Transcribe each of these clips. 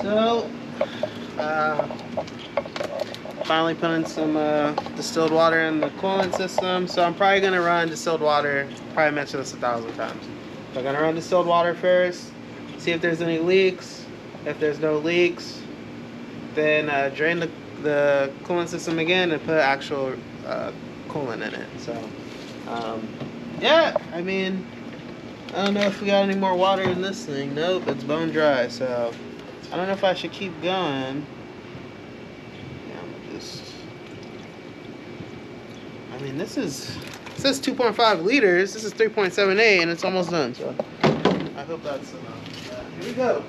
So, finally put in some distilled water in the coolant system. So I'm probably gonna run distilled water. Probably mentioned this 1,000 times. So I'm gonna run distilled water first, see if there's any leaks. If there's no leaks, then drain the coolant system again and put actual coolant in it. So, yeah, I mean, I don't know if we got any more water in this thing. Nope, it's bone dry. So I don't know if I should keep going. Yeah, I'm just. I mean, it says 2.5 liters. This is 3.78, and it's almost done. So I hope that's enough. Here we go.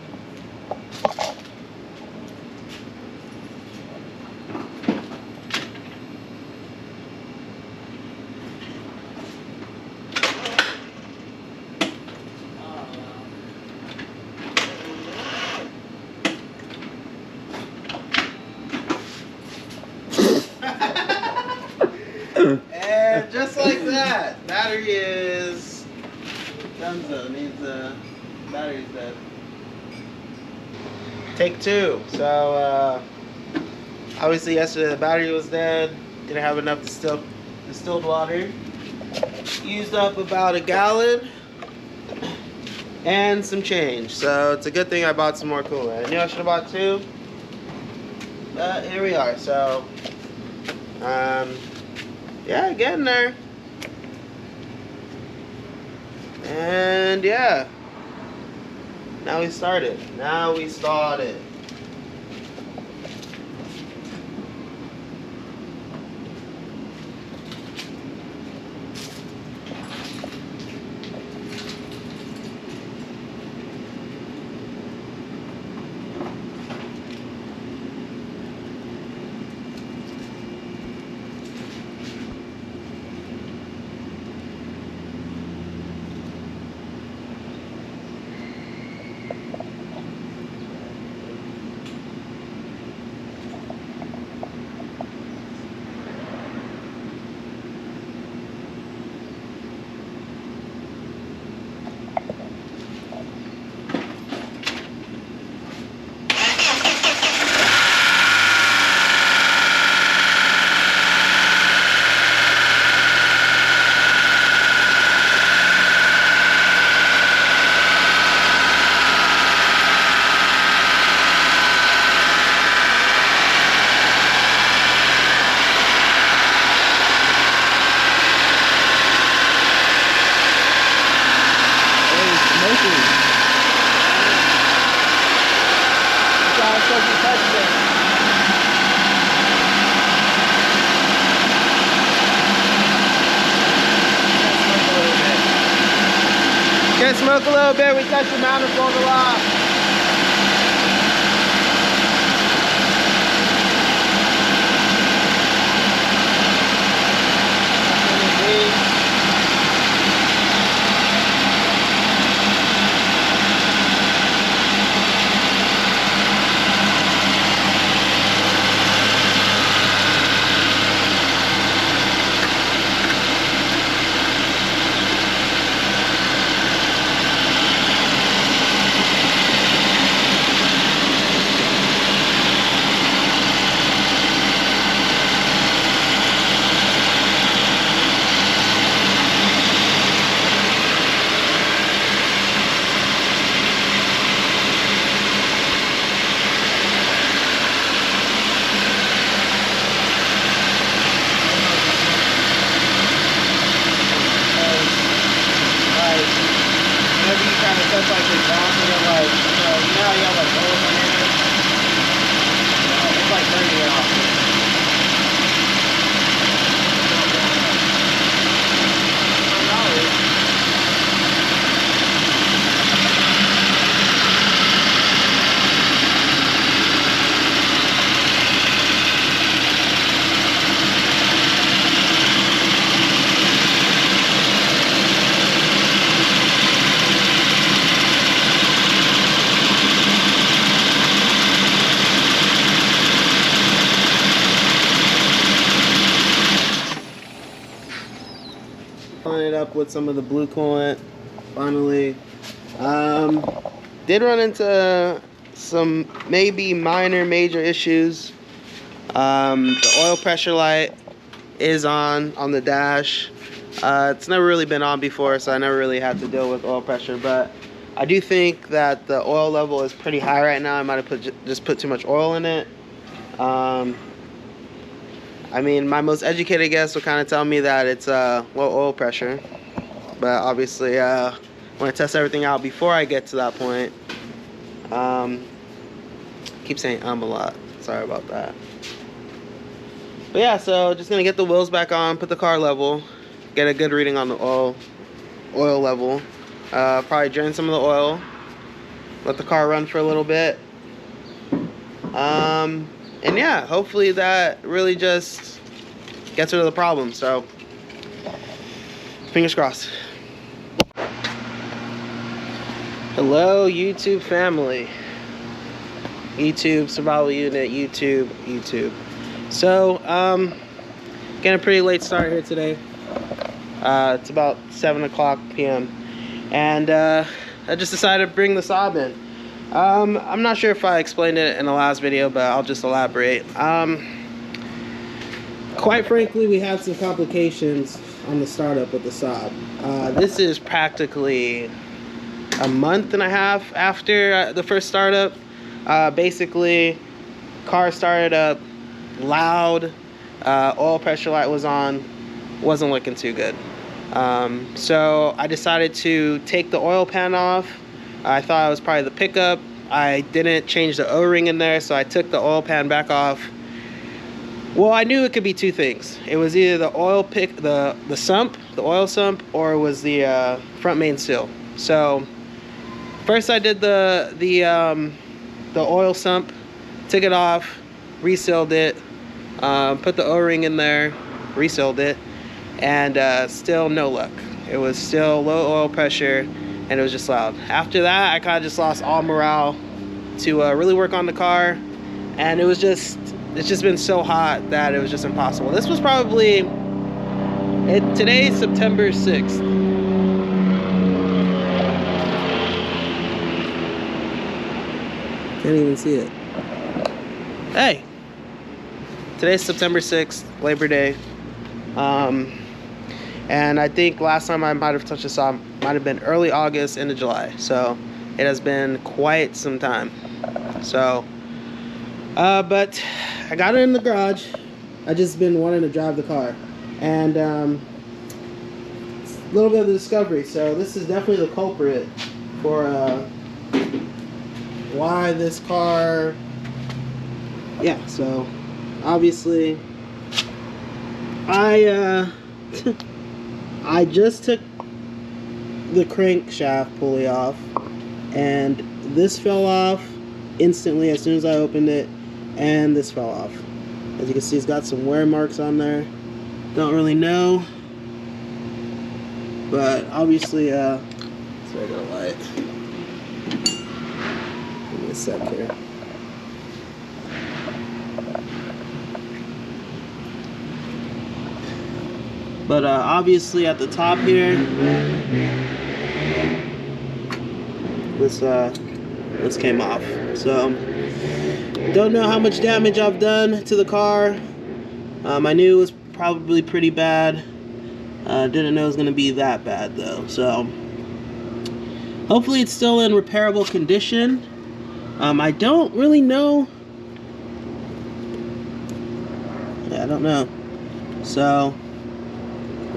And just like that, battery is donezo. Needs battery's dead. Take two. So obviously yesterday the battery was dead. Didn't have enough distilled water. Used up about a gallon and some change. So it's a good thing I bought some more coolant. I knew I should have bought two. But here we are. So yeah, getting there. And yeah, now we started. Can smoke a little bit. We touched the manifold a lot. That's like the bouncing of like, you know how you have like holes in it? It's like turning it off. Filling it up with some of the blue coolant finally. Did run into some maybe minor major issues. The oil pressure light is on the dash. It's never really been on before, so I never really had to deal with oil pressure, but I do think that the oil level is pretty high right now. I might have just put too much oil in it. I mean, my most educated guess would kind of tell me that it's low oil pressure, but obviously I want to test everything out before I get to that point. Keep saying a lot, sorry about that. But yeah, so just gonna get the wheels back on, put the car level, get a good reading on the oil level. Probably drain some of the oil, let the car run for a little bit. And yeah, hopefully that really just gets rid of the problem. So fingers crossed. Hello YouTube family, YouTube survival unit, YouTube. So getting a pretty late start here today. It's about 7 o'clock p.m. and I just decided to bring the Saab in. I'm not sure if I explained it in the last video, but I'll just elaborate. Quite frankly, we had some complications on the startup with the Saab. This is practically a month and a half after the first startup. Basically, car started up loud, oil pressure light was on, wasn't looking too good. So I decided to take the oil pan off. I thought it was probably the pickup. I didn't change the O-ring in there, so I took the oil pan back off. Well, I knew it could be two things. It was either the oil the sump, the oil sump, or it was the front main seal. So first I did the oil sump, took it off, resealed it, put the O-ring in there, resealed it, and still no luck. It was still low oil pressure, and it was just loud. After that, I kind of just lost all morale to really work on the car, and it's just been so hot that it was just impossible. This was probably, today's September 6th. Can't even see it. Hey, today's September 6th, Labor Day. And I think last time I might have touched this on might have been early August into July. So it has been quite some time. So, but I got it in the garage. I just been wanting to drive the car. And a little bit of the discovery. So this is definitely the culprit for why this car, yeah, so obviously I just took the crankshaft pulley off, and this fell off instantly as soon as I opened it, and this fell off. As you can see, it's got some wear marks on there. Don't really know, but obviously it's regular light. Give me a sec here. But obviously at the top here, this came off. So don't know how much damage I've done to the car. I knew it was probably pretty bad. Didn't know it was gonna be that bad though. So hopefully it's still in repairable condition. I don't really know. Yeah, I don't know. So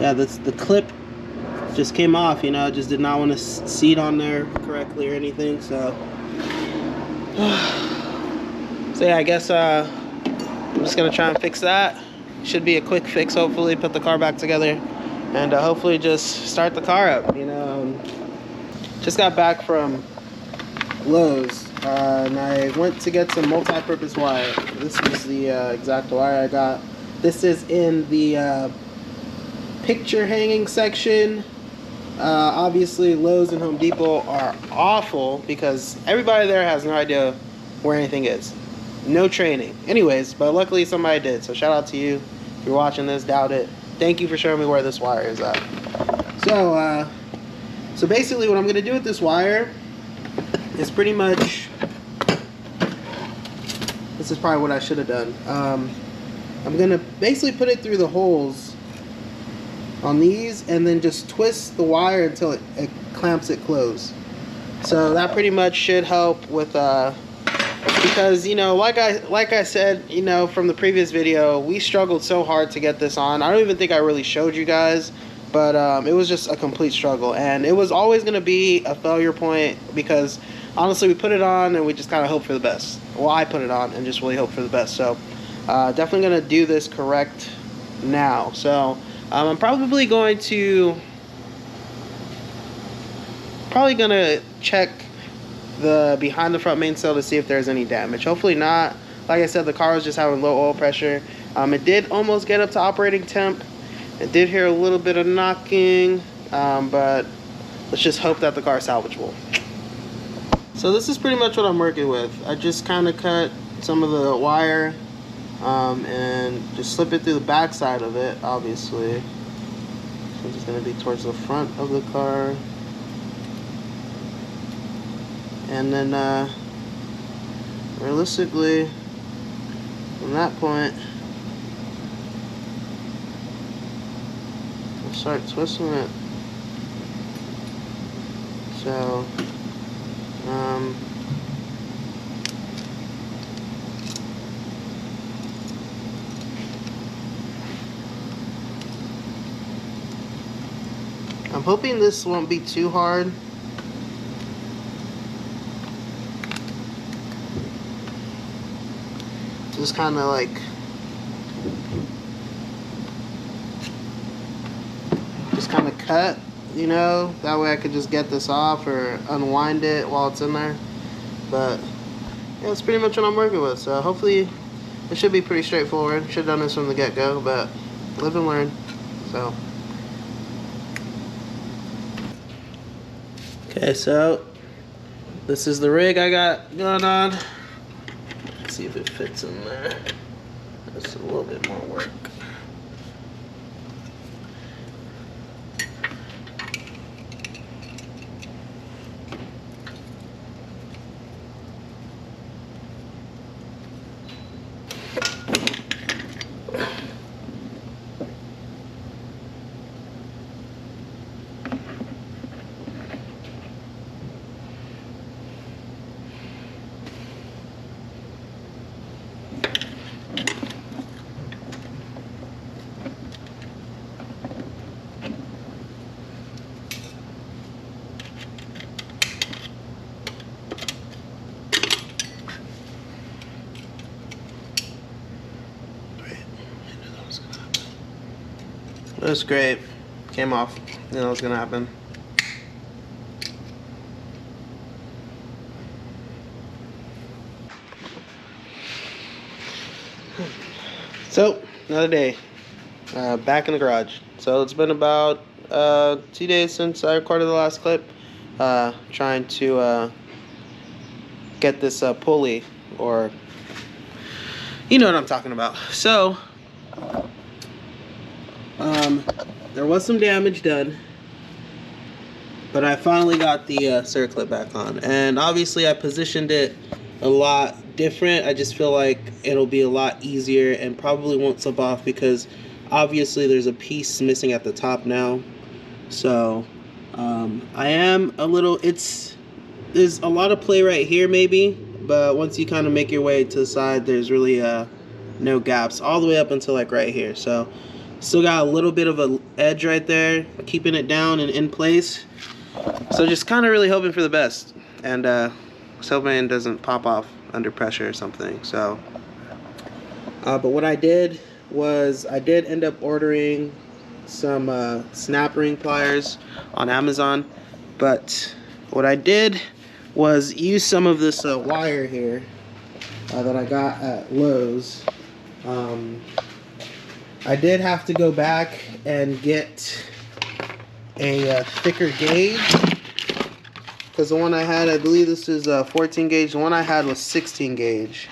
yeah, the clip just came off, you know. I just did not want to seat on there correctly or anything, so yeah, I guess I'm just gonna try and fix that. Should be a quick fix, hopefully. Put the car back together and hopefully just start the car up, you know. Just got back from Lowe's and I went to get some multi-purpose wire. This is the exact wire I got. This is in the picture hanging section. Obviously Lowe's and Home Depot are awful because everybody there has no idea where anything is. No training. Anyways, but luckily somebody did, so shout out to you. If you're watching this, doubt it. Thank you for showing me where this wire is at. So basically what I'm gonna do with this wire is pretty much this is probably what I should have done. I'm gonna basically put it through the holes on these and then just twist the wire until it clamps it closed. So that pretty much should help with because, you know, like I said, you know, from the previous video, we struggled so hard to get this on. I don't even think I really showed you guys, but it was just a complete struggle, and it was always going to be a failure point because honestly we put it on and we just kind of hope for the best. Well, I put it on and just really hope for the best. So definitely going to do this correct now. So I'm probably going to check the behind the front mainsail to see if there's any damage. Hopefully not. Like I said, the car was just having low oil pressure. It did almost get up to operating temp. It did hear a little bit of knocking, but let's just hope that the car is salvageable. So this is pretty much what I'm working with. I just kind of cut some of the wire and just slip it through the back side of it, obviously. So it's going to be towards the front of the car. And then realistically, from that point, I'll start twisting it. So I'm hoping this won't be too hard. Just kind of like cut, you know, that way I could just get this off or unwind it while it's in there. But yeah, that's pretty much what I'm working with. So hopefully it should be pretty straightforward. Should have done this from the get-go, but live and learn. So okay, so this is the rig I got going on. Let's see if it fits in there. That's a little bit more work. That's great. Came off. You know what's gonna happen. So another day. Back in the garage. So it's been about 2 days since I recorded the last clip. Trying to get this pulley, or you know what I'm talking about. So there was some damage done, but I finally got the circlip back on, and obviously I positioned it a lot different. I just feel like it'll be a lot easier and probably won't slip off because obviously there's a piece missing at the top now. So I am a little, there's a lot of play right here maybe, but once you kind of make your way to the side, there's really no gaps all the way up until like right here. So still got a little bit of an edge right there, keeping it down and in place. So just kind of really hoping for the best, and just hoping it doesn't pop off under pressure or something. So but what I did was I did end up ordering some snap ring pliers on Amazon, but what I did was use some of this wire here that I got at Lowe's. I did have to go back and get a thicker gauge, because the one I had, I believe this is 14 gauge, the one I had was 16 gauge,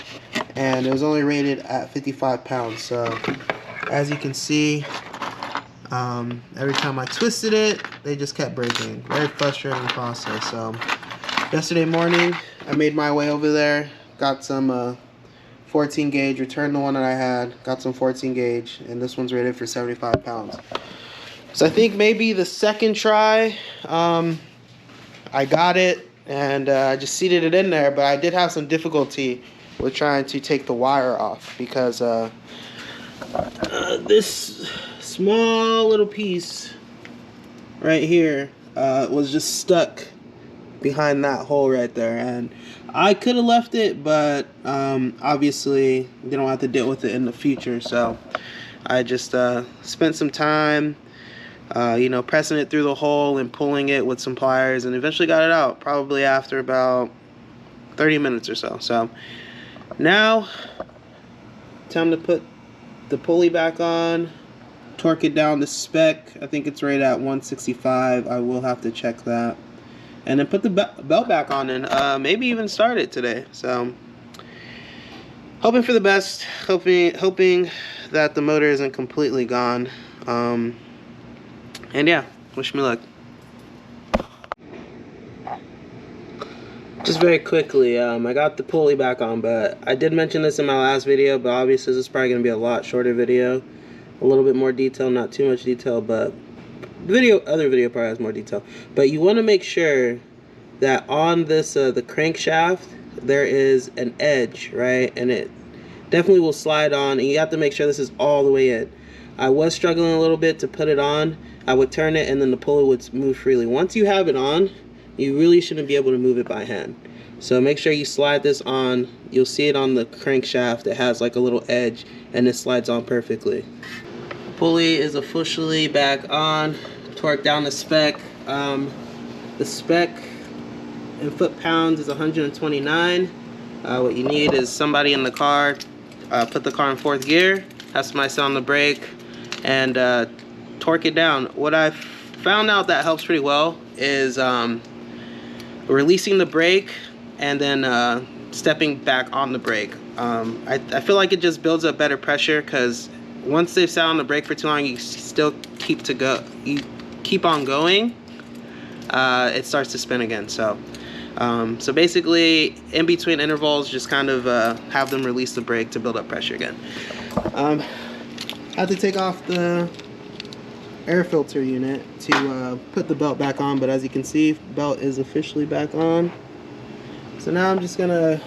and it was only rated at 55 pounds. So as you can see, every time I twisted it, they just kept breaking. Very frustrating process. So yesterday morning I made my way over there, got some 14 gauge, returned the one that I had, got some 14 gauge, and this one's rated for 75 pounds. So I think maybe the second try, I got it, and I just seated it in there, but I did have some difficulty with trying to take the wire off because this small little piece right here was just stuck behind that hole right there, and I could have left it, but obviously they don't have to deal with it in the future, so I just spent some time you know, pressing it through the hole and pulling it with some pliers, and eventually got it out, probably after about 30 minutes or so. So now time to put the pulley back on, torque it down to spec. I think it's rated at 165. I will have to check that, and then put the belt back on, and maybe even start it today. So hoping for the best, hoping that the motor isn't completely gone. And yeah, wish me luck. Just very quickly, I got the pulley back on, but I did mention this in my last video, but obviously this is probably going to be a lot shorter video. A little bit more detail, not too much detail, but the other video probably has more detail. But you want to make sure that on this, the crankshaft, there is an edge, right? And it definitely will slide on, and you have to make sure this is all the way in. I was struggling a little bit to put it on. I would turn it and then the pulley would move freely. Once you have it on, you really shouldn't be able to move it by hand. So make sure you slide this on. You'll see it on the crankshaft. It has like a little edge and it slides on perfectly. Pulley is officially back on. Torque down the spec. The spec in foot-pounds is 129. What you need is somebody in the car. Put the car in 4th gear. Have somebody sit on the brake and torque it down. What I've found out that helps pretty well is releasing the brake and then stepping back on the brake. I feel like it just builds up better pressure, because once they've sat on the brake for too long, you still keep on going, it starts to spin again. So so basically in between intervals, just kind of have them release the brake to build up pressure again. I have to take off the air filter unit to put the belt back on, but as you can see, belt is officially back on. So now I'm just gonna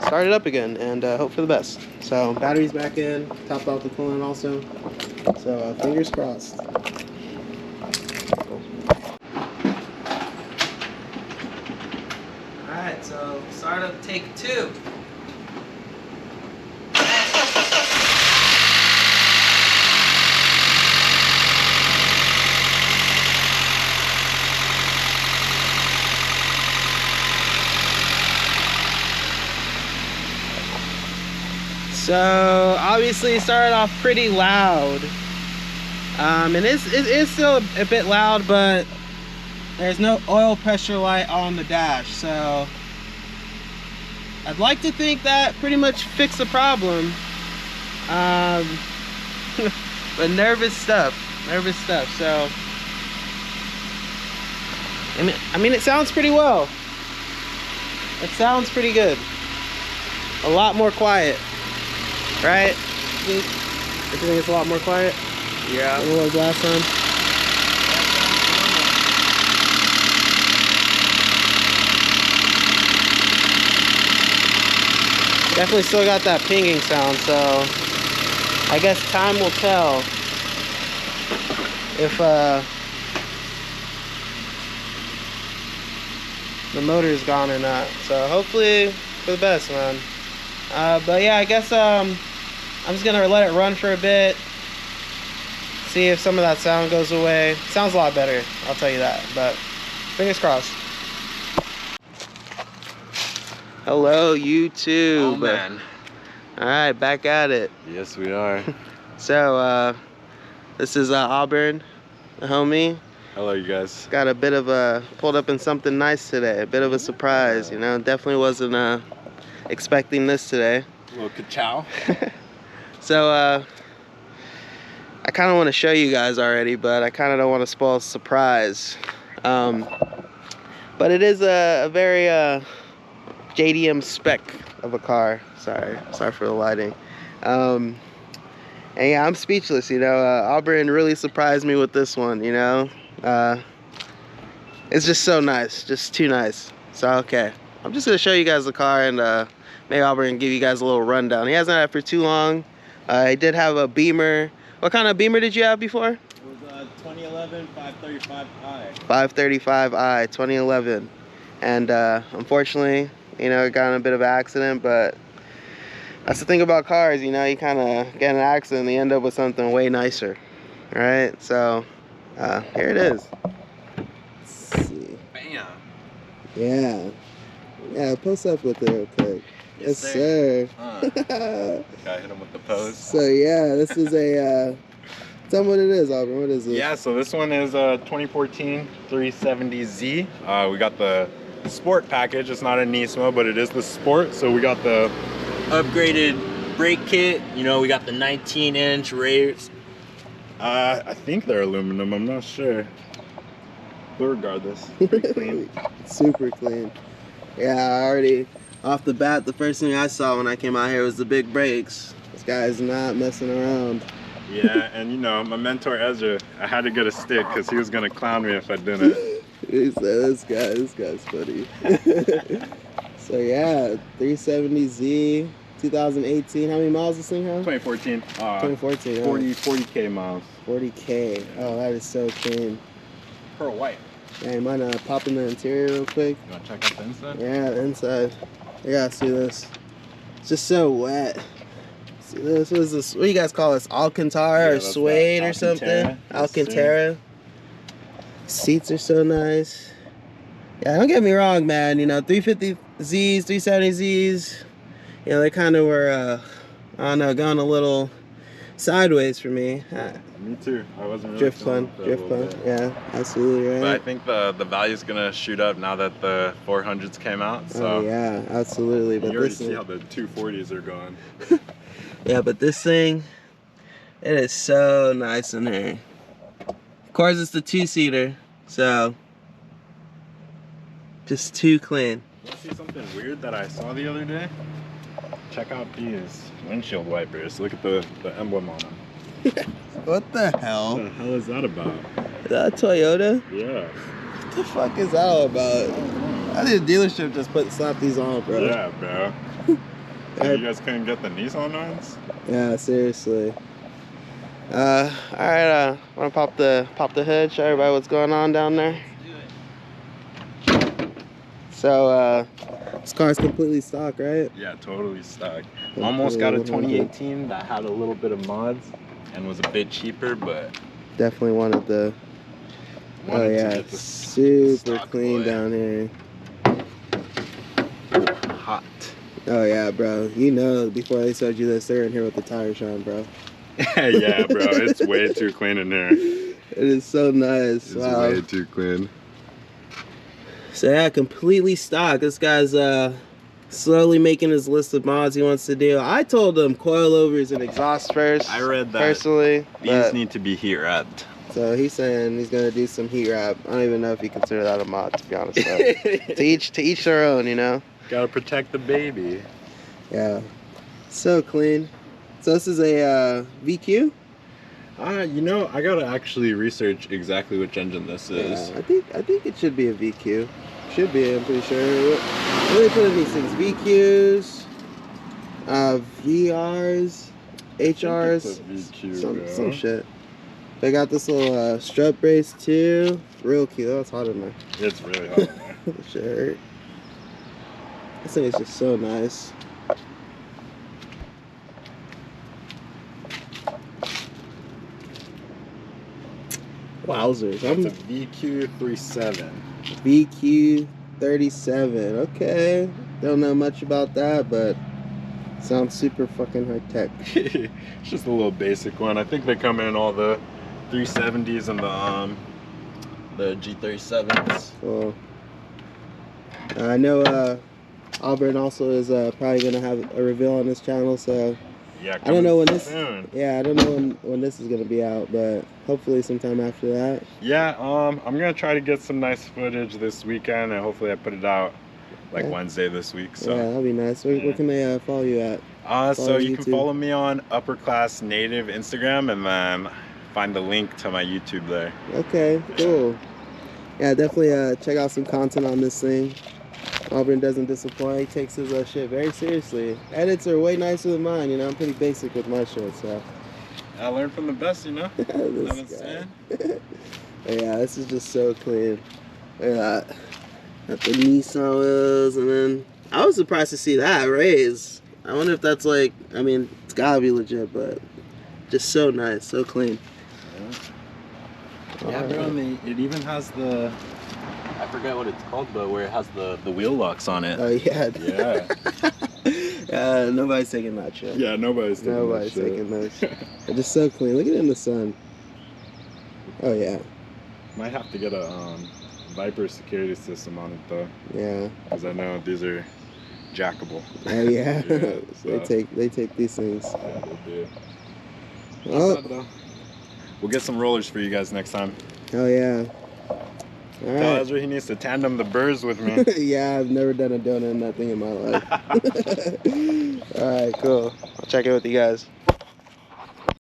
start it up again and hope for the best. So battery's back in, top off the coolant also, so fingers crossed. Alright, so start up take 2. So obviously it started off pretty loud, and it is still a bit loud, but there's no oil pressure light on the dash, so I'd like to think that pretty much fixed the problem. But nervous stuff. So I mean it sounds pretty well. It sounds pretty good. A lot more quiet. Right? You think it's a lot more quiet? Yeah. Than it was last time? Definitely still got that pinging sound, so I guess time will tell if the motor's gone or not. So hopefully for the best, man. But yeah, I guess I'm just gonna let it run for a bit, see if some of that sound goes away. Sounds a lot better, I'll tell you that, but fingers crossed. Hello YouTube. Oh man. Alright, back at it. Yes we are. So this is Auburn, the homie. Hello you guys. Got a bit of a, pulled up in something nice today, a bit of a surprise, you know. Definitely wasn't expecting this today. A little ka-chow. So I kind of want to show you guys already, but I kind of don't want to spoil the surprise. But it is a very JDM spec of a car. Sorry for the lighting. And yeah, I'm speechless, you know. Auburn really surprised me with this one, you know. It's just so nice, just too nice. So okay, I'm just gonna show you guys the car, and maybe Auburn can give you guys a little rundown. He hasn't had it for too long. He did have a Beamer. What kind of Beamer did you have before? It was 2011 535i. 535i, 2011. And unfortunately, you know, it got in a bit of an accident, but that's the thing about cars, you know, you kind of get in an accident and you end up with something way nicer, right? So here it is. Let's see. Bam. Yeah, post up with it real quick. Yes, sir. Gotta hit him with the pose. So yeah, this is a tell me what it is, Auburn. What is this? Yeah, so this one is a 2014 370Z. We got the sport package. It's not a Nismo, but it is the sport. So we got the upgraded brake kit. You know, we got the 19-inch rails. I think they're aluminum. I'm not sure. But regardless, pretty clean. Super clean. Yeah, I already, off the bat, the first thing I saw when I came out here was the big brakes. This guy's not messing around. Yeah, and you know, my mentor Ezra, I had to get a stick because he was gonna clown me if I didn't. He said, this guy's funny. So yeah, 370Z, 2018. How many miles this thing have? 2014. 2014. 40K miles. 40K. Oh, that is so clean. Pearl white. Yeah, you mind popping the interior real quick? You wanna check out the inside? Yeah, the inside. You gotta see this. It's just so wet. See this? What is this? What do you guys call this? Alcantara or suede or something? Alcantara. Seats are so nice. Yeah, don't get me wrong, man. You know, 350Zs, 370Zs, you know, they kind of were, I don't know, going a little sideways for me. Me too. I wasn't really Drift fun. Yeah, absolutely right. But I think the value's gonna shoot up now that the 400s came out. So oh yeah, absolutely. But you already this see how the 240s are going. Yeah, but this thing, it is so nice in here. Of course, it's the 2-seater, so just too clean. You see something weird that I saw the other day? Check out these windshield wipers. Look at the emblem on them. What the hell? What the hell is that about? Is that a Toyota? Yeah. What the fuck is that all about? I think the dealership just slap these on, bro. Yeah, bro. You guys couldn't get the Nissan ones? Yeah, seriously. All right. Wanna pop the hood? Show everybody what's going on down there. So this car's completely stock, right? Yeah, totally stock. Almost got a 2018 that had a little bit of mods and was a bit cheaper, but definitely wanted the. Oh yeah, super clean down here. Hot. Oh yeah, bro. You know, before they showed you this, they're in here with the tire shine, bro. Yeah, bro. It's way too clean in here. It is so nice. It's wow. way too clean. So yeah, completely stock. This guy's slowly making his list of mods he wants to do. I told him coilovers and exhaust first. I read that. Personally. These need to be heat wrapped. So he's saying he's gonna do some heat wrap. I don't even know if he consider that a mod, to be honest. To each their own, you know. Gotta protect the baby. Yeah. So clean. So this is a VQ? You know, I gotta actually research exactly which engine this is. I think it should be a VQ. Should be, I'm pretty sure. What do they put in these things? VQs, VRs, HRs, VQ, some shit. They got this little strut brace too. Real cute. Oh, it's hot in there. It's really hot in there. The shirt. This thing is just so nice. Wowzers. It's a VQ37. VQ37. Okay. Don't know much about that, but sounds super fucking high tech. It's just a little basic one. I think they come in all the 370s and the G37s. Cool. I know Auburn also is probably gonna have a reveal on this channel, so Yeah, I don't know when this. soon. Yeah, I don't know when this is gonna be out, but hopefully sometime after that. Yeah, I'm gonna try to get some nice footage this weekend, and hopefully I put it out like Yeah. Wednesday this week. Yeah, So that'll be nice. Where can they follow you at? so Follow you can YouTube. follow me on Upper Class Native Instagram, and then find the link to my YouTube there. Okay, cool. Yeah, definitely check out some content on this thing. Auburn doesn't disappoint. He takes his shit very seriously. Edits are way nicer than mine, you know. I'm pretty basic with my shit, so. I learned from the best, you know. This guy. Yeah, this is just so clean. Look at that. Got the Nissan wheels, and then I was surprised to see that raise. I wonder if that's like, I mean, it's gotta be legit, but just so nice, so clean. Yeah, bro, and it even has the, I forget what it's called, but where it has the wheel locks on it. Oh yeah. Yeah. Nobody's taking that shit. Yeah, nobody's taking those. They're just so clean. Look at it in the sun. Oh yeah. Might have to get a Viper security system on it though. Yeah. Because I know these are jackable. Oh yeah. So. They take these things. Yeah, they do. Oh. We'll get some rollers for you guys next time. Oh yeah. All Tell right. Ezra he needs to tandem the burrs with me. Yeah, I've never done a donut in that thing in my life. All right, cool. I'll check in with you guys.